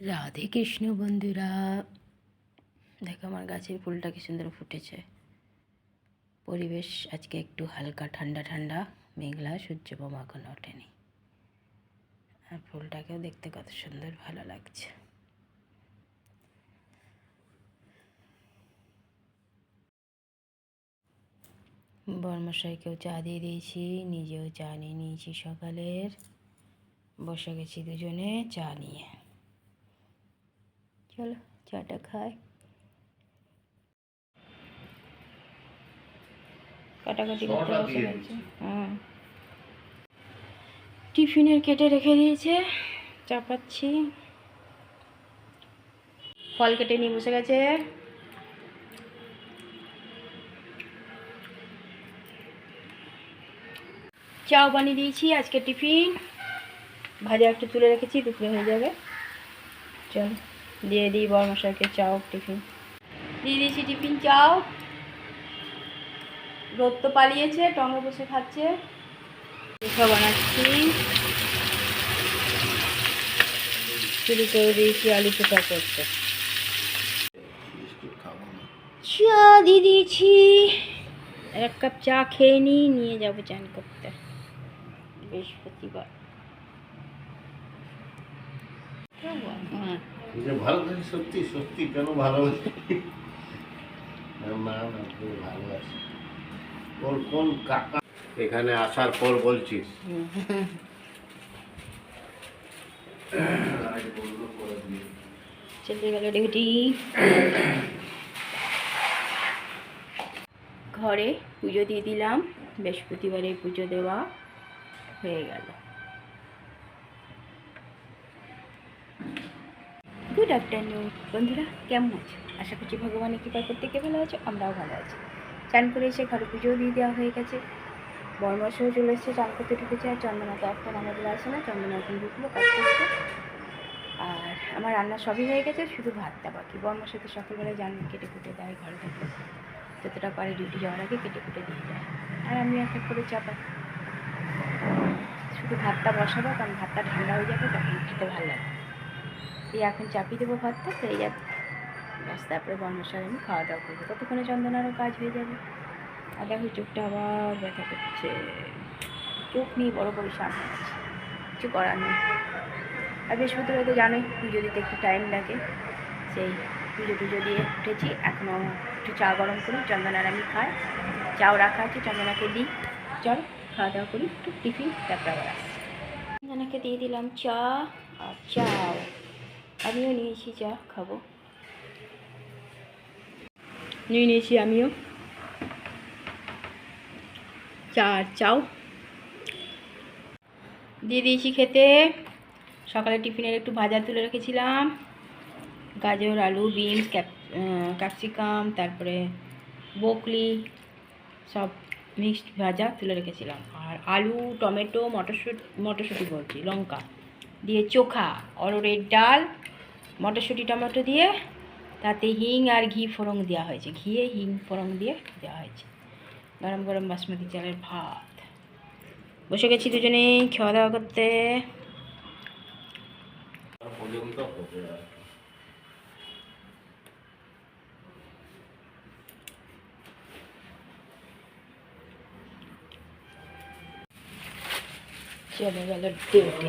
রাধে কৃষ্ণ বন্ধুরা, দেখো আমার গাছের ফুলটা কি সুন্দর ফুটেছে। পরিবেশ আজকে একটু হালকা ঠান্ডা ঠান্ডা, মেঘলা, সূর্য বোমা এখনো ওঠেনি। আর ফুলটাকেও দেখতে কত সুন্দর ভালো লাগছে। বর্মশাইকেও চা দিয়ে দিয়েছি, নিজেও চা নিয়ে নিয়েছি সকালের। বসে গেছি দুজনে চা নিয়ে। চলো চাটা খাই। কাটাকাটি করতে বসে গেছে। টিফিনের কেটে রেখে দিয়েছে, চাপাচ্ছি। ফল কেটে নিয়ে বসে গেছে। চাও বানিয়ে দিয়েছি, আজকে টিফিন। ভাজা একটু তুলে রেখেছি, দুপুরে হয়ে যাবে। চল দিয়ে দিই বড়মশাইকে চাও টিফিন। দিয়ে দিয়েছি টিফিন চাও। রোদ তো পালিয়েছে, টঙে বসে খাচ্ছে। পিঠা বানাচ্ছি, শুরু করে দিয়েছি আলু চোখা করতে। চা দিয়ে দিয়েছি, এক কাপ চা খেয়ে নিয়ে যাবো চান করতে। বৃহস্পতিবার ভালো লাগে, সত্যি সত্যি কেন ভালো লাগে না না ভালো আছে। কোন কাকা এখানে আসার পর বলছিস? চলে গেল ডিউটি। ঘরে পুজো দিয়ে দিলাম, বৃহস্পতিবারে পুজো দেওয়া হয়ে গেল। গুড আফটারনুন বন্ধুরা, কেমন আছো? আশা করছি ভগবানের কৃপায় প্রত্যেকে ভালো আছো, আমরাও ভালো আছি। চান করে এসে ঘরে পুজোও দিয়ে দেওয়া হয়ে গেছে। বর্মশাইও চলে এসেছে, চান করতে ঢুকেছে। আর চন্দনা তো এখন আমাদের আসে না, চন্দনা এখন ঢুকলো, কাজ করছে। আর আমার রান্না সবই হয়ে গেছে, শুধু ভাতটা বাকি। বর্মশাই তো সকালবেলায় জান কেটে কুটে দেয়, ঘরে থাকলে যতটা পারে ডিউটি যাওয়ার আগে কেটে কুটে দিয়ে দেয়। আর আমি এক এক করে চাপাই। শুধু ভাতটা বসাবো, কারণ ভাতটা ঠান্ডা হয়ে যাবে, তখন খেতে ভালো লাগে। এই এখন চাপিয়ে দেবো ভাতটা, তো এই যাবে ব্যাস। তারপরে বর্মশাই আমি খাওয়া দাওয়া করবো, ততক্ষণে চন্দনারও কাজ হয়ে যাবে। আর দেখো চোখটা আবার ব্যথা করছে, চোখ নিয়ে বড় পরিষ্কার হয়ে গেছে, কিছু করার নেই। আর বৃহস্পতিবার তো জানোই পুজো দিতে একটু টাইম লাগে। সেই পুজো টুজো দিয়ে উঠেছি, এখনও একটু চা গরম করি, চন্দনার আমি খাই। চাও রাখা আছে, চন্দনাকে দিই। চল খাওয়া দাওয়া করি, একটু টিফিন, তারপরে আবার আসছি। চন্দনাকে দিয়ে দিলাম চা আর চাও। আমিও নিয়েছি চা, খাবো। নিয়েছি আমিও চা আর চাও দিয়ে দিয়েছি খেতে। সকালে টিফিনের একটু ভাজা তুলে রেখেছিলাম, গাজর, আলু, বিনস, ক্যাপসিকাম, তারপরে বকলি, সব মিক্সড ভাজা তুলে রেখেছিলাম। আর আলু, টমেটো, মটরশুঁটি বলছি, লঙ্কা দিয়ে চোখা, অরড়ের ডাল, মটরশুঁটি, টমেটো দিয়ে, তাতে হিং আর ঘি ফোড়ন দেওয়া হয়েছে, ঘিয়ে হিং ফোড়ন দিয়ে দেওয়া হয়েছে। গরম গরম বাসমতি চালের ভাত। বসে গেছি দুজনেই খাওয়া দাওয়া করতে। চলে গেল ডিউটি।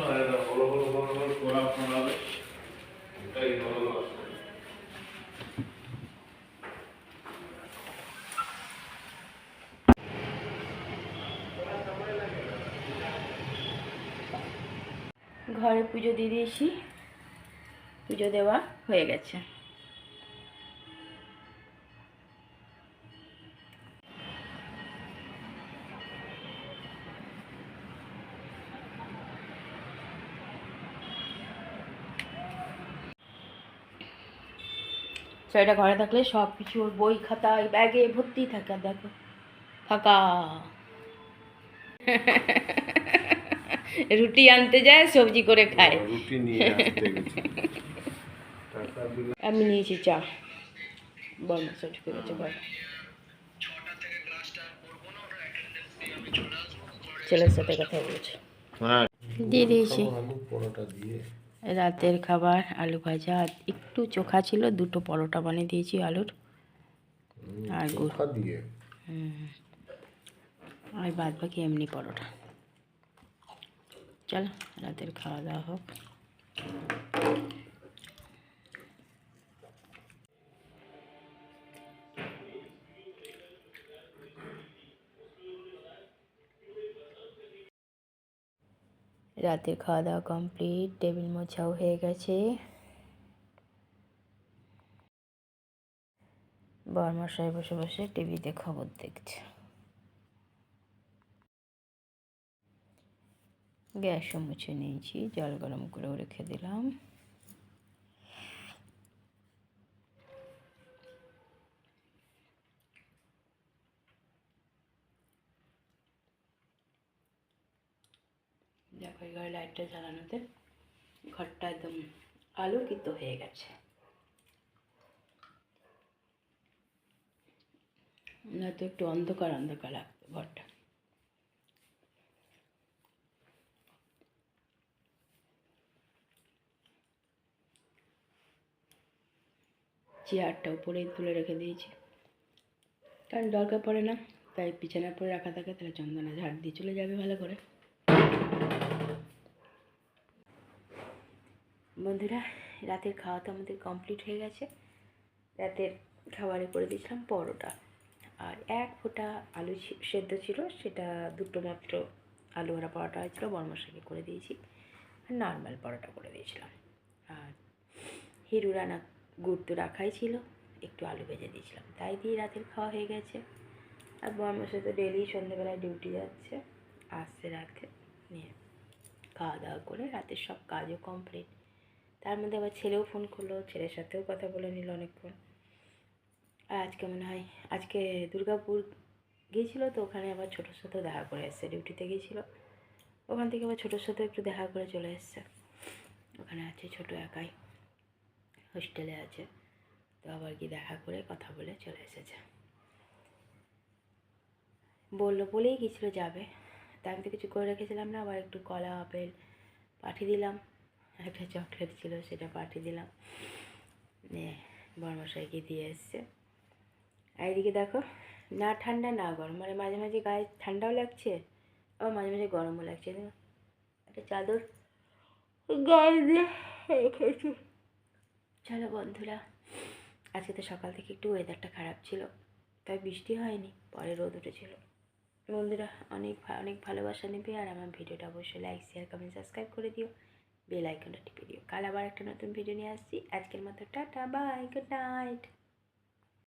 ঘরে পুজো দিয়ে দিয়েছি, পুজো দেওয়া হয়ে গেছে। ছেলেটা ঘরে থাকলে সব কিছু ওর বই খাতা ব্যাগে ভর্তি থাকে, আর দেখো ফাঁকা। রুটি আনতে যায়, সবজি করে খায়। আমি নিয়েছি চা, বর্মশাই ঢুকে গেছে ঘরে। ছেলের সাথে কথা বলছে, দিয়ে দিয়েছি। রাতের খাবার আলু ভাজা, আর একটু চোখা ছিল, দুটো পরোটা বানিয়ে দিয়েছি আলুর আর গুড়। চোখা দিয়ে আর বাদ বাকি এমনি পরোটা। চলো রাতের খাওয়া দাওয়া হোক। রাতের খাওয়া দাওয়া কমপ্লিট, টেবিল মোছাও হয়ে গেছে। বরমশাই বসে বসে টিভিতে খবর দেখছে। গ্যাসও মুছে নিয়েছি, জল গরম করে রেখে দিলাম। দেখো এই ঘরে লাইটটা জ্বালানোতে ঘরটা একদম আলোকিত হয়ে গেছে, না তো একটু অন্ধকার অন্ধকার লাগতো ঘরটা। চেয়ারটা উপরেই তুলে রেখে দিয়েছি, কারণ দরকার পড়ে না, তাই বিছানার পরে রাখা থাকে, তাহলে চন্দনা ঝাড় দিয়ে চলে যাবে ভালো করে। বন্ধুরা, রাতের খাওয়া তো আমাদের কমপ্লিট হয়ে গেছে। রাতের খাবারে করে দিয়েছিলাম পরোটা, আর এক ফোঁটা আলু সেদ্ধ ছিল, সেটা দুটো মাত্র আলু ভরা পরোটা হয়েছিলো, বরমশাইকে করে দিয়েছি। আর নর্মাল পরোটা করে দিয়েছিলাম। আর হিরু রানা গুড় তো রাখাই ছিল, একটু আলু ভেজে দিয়েছিলাম, তাই দিয়ে রাতের খাওয়া হয়ে গেছে। আর বরমশাই তো ডেলি সন্ধ্যেবেলায় ডিউটি যাচ্ছে, আসছে রাতে, নিয়ে খাওয়া দাওয়া করে রাতের সব কাজও কমপ্লিট। তার মধ্যে আবার ছেলেও ফোন করলো, ছেলের সাথেও কথা বলে নিল অনেকক্ষণ। আর আজকে মনে হয় আজকে দুর্গাপুর গিয়েছিলো, তো ওখানে আবার ছোটোর সাথেও দেখা করে এসছে, ডিউটিতে গিয়েছিলো, ওখান থেকে আবার ছোটোর সাথেও একটু দেখা করে চলে এসছে। ওখানে আছে ছোটো একাই, হোস্টেলে আছে, তো আবার গিয়ে দেখা করে কথা বলে চলে এসেছে। বলেই গেছিলো যাবে, তা আমি তো কিছু করে রেখেছিলাম না, আবার একটু কলা আপেল পাঠিয়ে দিলাম, একটা চকলেট ছিল সেটা পাঠিয়ে দিলাম, বরমশাইকে দিয়ে এসছে। আর এদিকে দেখো, না ঠান্ডা না গরম, মানে মাঝে মাঝে গায়ে ঠান্ডাও লাগছে, আবার মাঝে মাঝে গরমও লাগছে। একটা চাদর গায়ে দিয়ে রেখেছি। চলো বন্ধুরা, আজকে তো সকাল থেকে একটু ওয়েদারটা খারাপ ছিল, তাই বৃষ্টি হয়নি, পরে রোদ উঠেছিল। বন্ধুরা, অনেক অনেক ভালোবাসা নেবে, আর আমার ভিডিওটা অবশ্যই লাইক শেয়ার কমেন্ট সাবস্ক্রাইব করে দিও, বেল আইকনটা টিপে দিও। কাল আবার একটা নতুন ভিডিও নিয়ে আসছি। আজকের মতো টাটা, বাই, গুড নাইট।